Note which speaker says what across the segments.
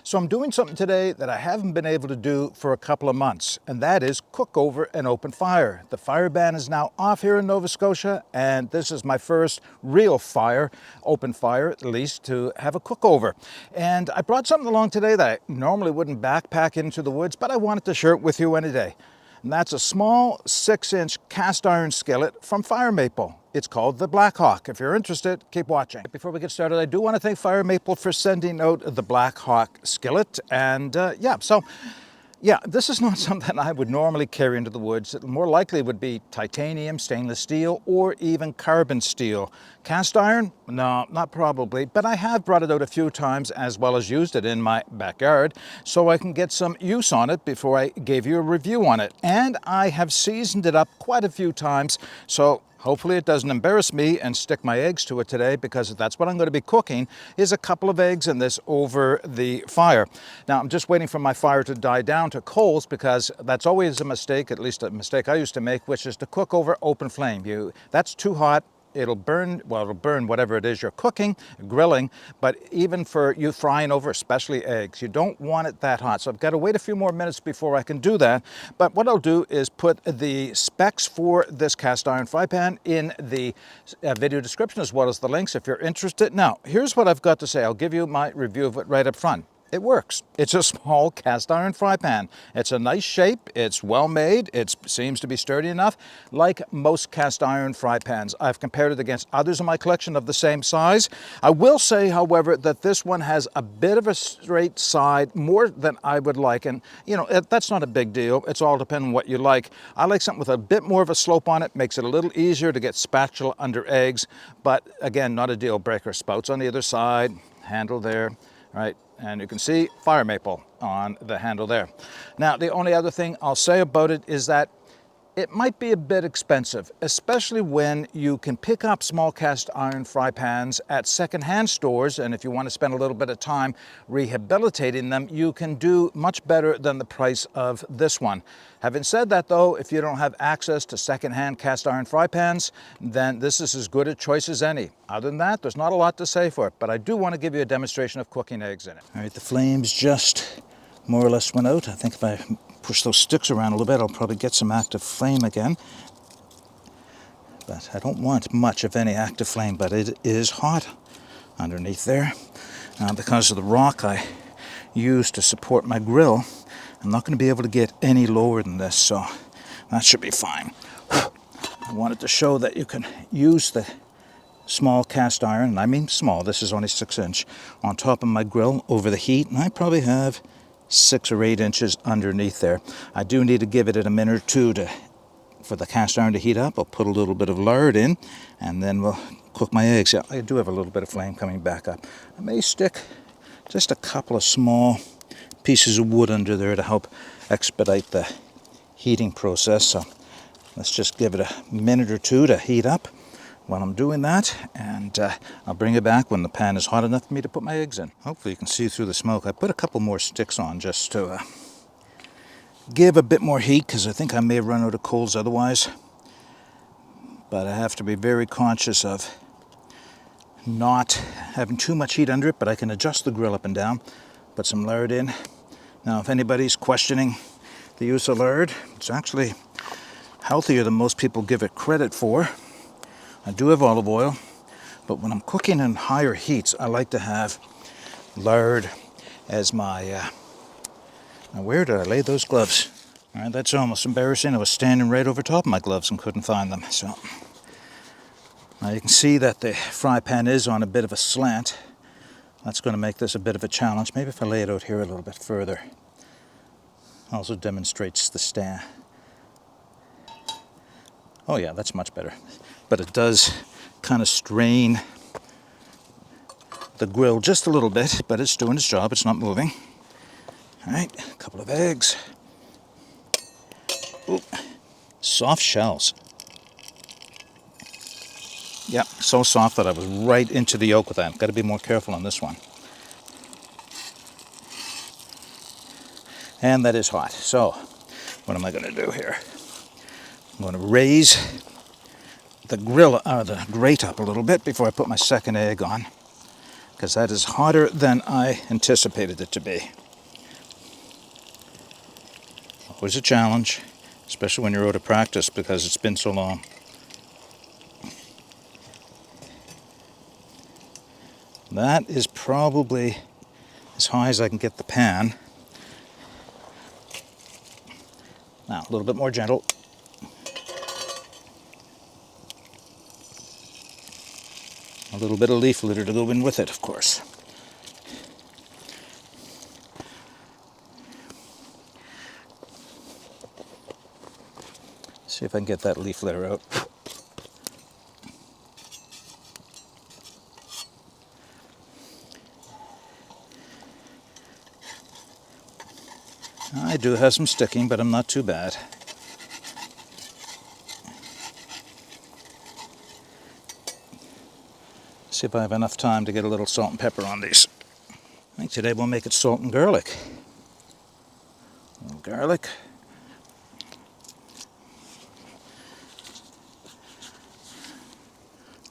Speaker 1: So I'm doing something today that I haven't been able to do for a couple of months, and that is cook over an open fire. The fire ban is now off here in Nova Scotia, and this is my first real fire, open fire at least, to have a cook over. And I brought something along today that I normally wouldn't backpack into the woods, but I wanted to share it with you any day. And that's a small 6-inch cast iron skillet from Fire Maple. It's called the Black Hawk. If you're interested, keep watching. Before we get started, I do want to thank Fire Maple for sending out the Black Hawk skillet. And this is not something I would normally carry into the woods. It more likely would be titanium, stainless steel, or even carbon steel. Cast iron? No, not probably, but I have brought it out a few times as well as used it in my backyard so I can get some use on it before I gave you a review on it. And I have seasoned it up quite a few times, so hopefully it doesn't embarrass me and stick my eggs to it today, because that's what I'm going to be cooking, is a couple of eggs in this over the fire. Now I'm just waiting for my fire to die down to coals, because that's always a mistake, at least a mistake I used to make, which is to cook over open flame. That's too hot. It'll burn whatever it is you're cooking, grilling, but even for you frying over, especially eggs, you don't want it that hot. So I've got to wait a few more minutes before I can do that. But what I'll do is put the specs for this cast iron fry pan in the video description, as well as the links if you're interested. Now, here's what I've got to say. I'll give you my review of it right up front. It works. It's a small cast iron fry pan. It's a nice shape. It's well made. It seems to be sturdy enough. Like most cast iron fry pans, I've compared it against others in my collection of the same size. I will say, however, that this one has a bit of a straight side, more than I would like. And, that's not a big deal. It's all depending on what you like. I like something with a bit more of a slope on it. Makes it a little easier to get spatula under eggs. But, again, not a deal breaker. Spouts on the other side, handle there, right? And you can see Fire Maple on the handle there. Now, the only other thing I'll say about it is that it might be a bit expensive, especially when you can pick up small cast iron fry pans at secondhand stores, and if you want to spend a little bit of time rehabilitating them, you can do much better than the price of this one. Having said that, though, if you don't have access to secondhand cast iron fry pans, then this is as good a choice as any. Other than that, there's not a lot to say for it, but I do want to give you a demonstration of cooking eggs in it. All right, the flames just more or less went out. I think if I push those sticks around a little bit, I'll probably get some active flame again. But I don't want much of any active flame, but it is hot underneath there. Because of the rock I use to support my grill, I'm not going to be able to get any lower than this, so that should be fine. I wanted to show that you can use the small cast iron, and I mean small, this is only 6-inch, on top of my grill over the heat, and I probably have 6 or 8 inches underneath there. I do need to give it a minute or two for the cast iron to heat up. I'll put a little bit of lard in, and then we'll cook my eggs. Yeah, I do have a little bit of flame coming back up. I may stick just a couple of small pieces of wood under there to help expedite the heating process. So let's just give it a minute or two to heat up while I'm doing that, and I'll bring it back when the pan is hot enough for me to put my eggs in. Hopefully you can see through the smoke. I put a couple more sticks on just to give a bit more heat, because I think I may run out of coals otherwise. But I have to be very conscious of not having too much heat under it, but I can adjust the grill up and down. Put some lard in. Now, if anybody's questioning the use of lard, it's actually healthier than most people give it credit for. I do have olive oil, but when I'm cooking in higher heats, I like to have lard as my... Now, where did I lay those gloves? All right, that's almost embarrassing. I was standing right over top of my gloves and couldn't find them. So now you can see that the fry pan is on a bit of a slant. That's going to make this a bit of a challenge. Maybe if I lay it out here a little bit further. Also demonstrates the stand. Oh yeah, that's much better. But it does kind of strain the grill just a little bit, but it's doing its job. It's not moving. All right, a couple of eggs. Ooh, soft shells. Yep, so soft that I was right into the yolk with that. Got to be more careful on this one. And that is hot. So, what am I going to do here? I'm going to raise the grate up a little bit before I put my second egg on. because that is hotter than I anticipated it to be. Always a challenge, especially when you're out of practice because it's been so long. That is probably as high as I can get the pan. Now, a little bit more gentle. A little bit of leaf litter to go in with it, of course. See if I can get that leaf litter out. I do have some sticking, but I'm not too bad. See if I have enough time to get a little salt and pepper on these. I think today we'll make it salt and garlic. A little garlic.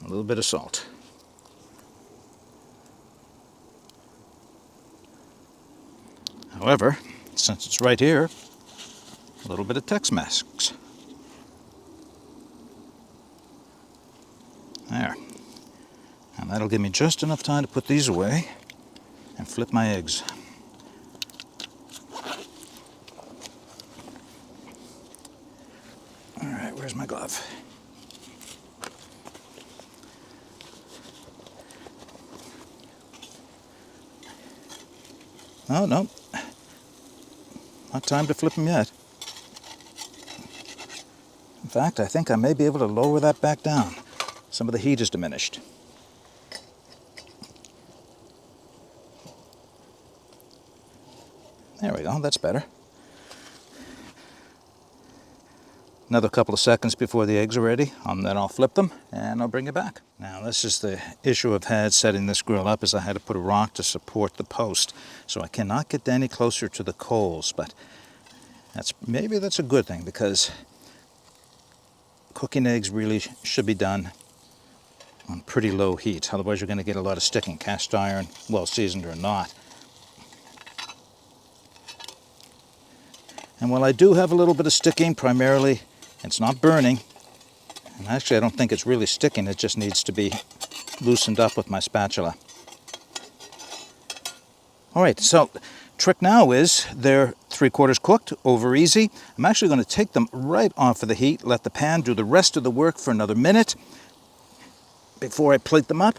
Speaker 1: A little bit of salt. However, since it's right here, a little bit of Tex-Mex. There. And that'll give me just enough time to put these away and flip my eggs. All right, where's my glove? Oh, no. Not time to flip them yet. In fact, I think I may be able to lower that back down. Some of the heat is diminished. There we go, that's better. Another couple of seconds before the eggs are ready, then I'll flip them and I'll bring it back. Now this is the issue I've had setting this grill up, is I had to put a rock to support the post. So I cannot get any closer to the coals, but maybe that's a good thing, because cooking eggs really should be done on pretty low heat. Otherwise you're going to get a lot of sticking, cast iron, well seasoned or not. And while I do have a little bit of sticking, primarily it's not burning. And actually I don't think it's really sticking, it just needs to be loosened up with my spatula. Alright, so trick now is they're 3/4 cooked, over easy. I'm actually going to take them right off of the heat, let the pan do the rest of the work for another minute before I plate them up.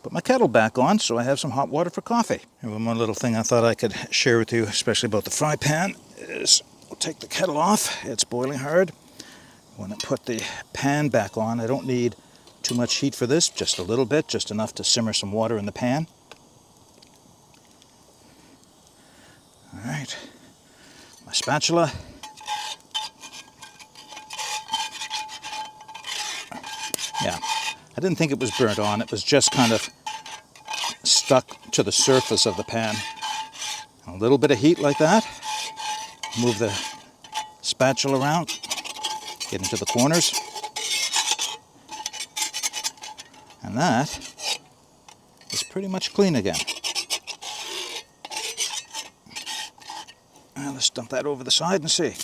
Speaker 1: Put my kettle back on so I have some hot water for coffee. And one more little thing I thought I could share with you, especially about the fry pan, is we'll take the kettle off. It's boiling hard. When I put the pan back on, I don't need too much heat for this, just a little bit, just enough to simmer some water in the pan. All right, my spatula. Yeah, I didn't think it was burnt on. It was just kind of stuck to the surface of the pan. A little bit of heat like that. Move the spatula around, get into the corners. And that is pretty much clean again. Now let's dump that over the side and see.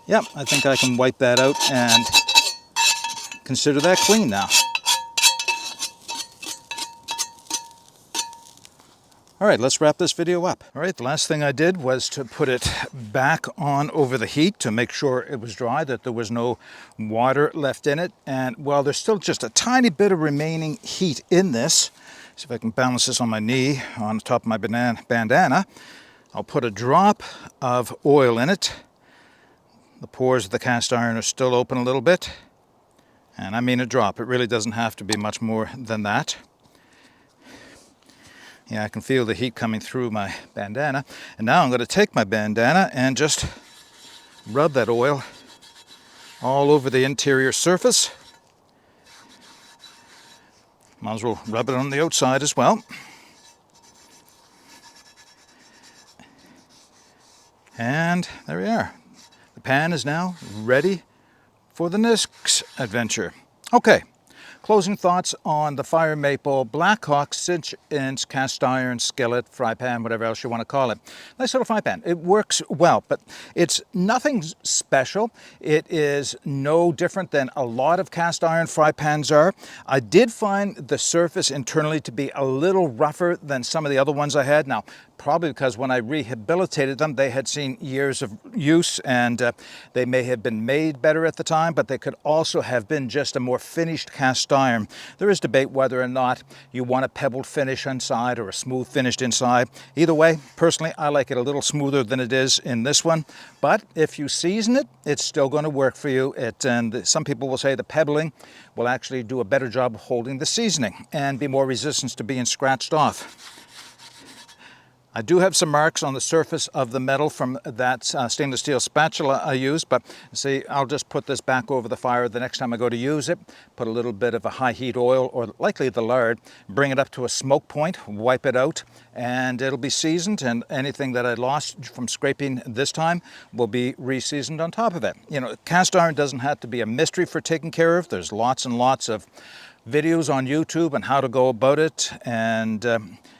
Speaker 1: Yep, I think I can wipe that out and consider that clean now. All right, let's wrap this video up. All right, the last thing I did was to put it back on over the heat to make sure it was dry, that there was no water left in it. And while there's still just a tiny bit of remaining heat in this, see if I can balance this on my knee on top of my bandana, I'll put a drop of oil in it. The pores of the cast iron are still open a little bit. And I mean a drop. It really doesn't have to be much more than that. Yeah, I can feel the heat coming through my bandana. And now I'm going to take my bandana and just rub that oil all over the interior surface. Might as well rub it on the outside as well. And there we are. The pan is now ready for the next adventure. Okay, closing thoughts on the Fire Maple Blackhawk 6-inch cast iron skillet, fry pan, whatever else you want to call it. Nice little fry pan. It works well, but it's nothing special. It is no different than a lot of cast iron fry pans are. I did find the surface internally to be a little rougher than some of the other ones I had. Now, probably because when I rehabilitated them, they had seen years of use and they may have been made better at the time, but they could also have been just a more finished cast iron. There is debate whether or not you want a pebbled finish inside or a smooth finished inside. Either way, personally, I like it a little smoother than it is in this one, but if you season it, it's still going to work for you. And some people will say the pebbling will actually do a better job of holding the seasoning and be more resistant to being scratched off. I do have some marks on the surface of the metal from that stainless steel spatula I used, but see, I'll just put this back over the fire the next time I go to use it, put a little bit of a high heat oil, or likely the lard, bring it up to a smoke point, wipe it out, and it'll be seasoned, and anything that I lost from scraping this time will be re-seasoned on top of it. You know, cast iron doesn't have to be a mystery for taking care of. There's lots and lots of videos on YouTube on how to go about it, and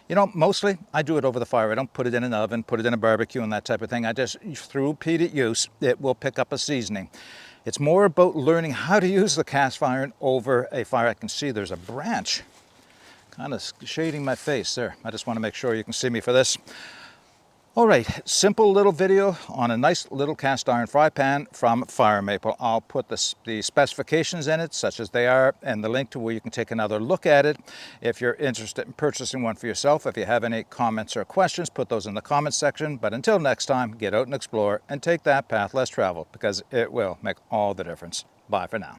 Speaker 1: you know, mostly I do it over the fire. I don't put it in an oven, put it in a barbecue and that type of thing. I just, through repeated use, it will pick up a seasoning. It's more about learning how to use the cast iron over a fire. I can see there's a branch kind of shading my face there. I just want to make sure you can see me for this. All right, simple little video on a nice little cast iron fry pan from Fire Maple. I'll put the specifications in it, such as they are, and the link to where you can take another look at it. If you're interested in purchasing one for yourself, if you have any comments or questions, put those in the comments section. But until next time, get out and explore and take that path less traveled, because it will make all the difference. Bye for now.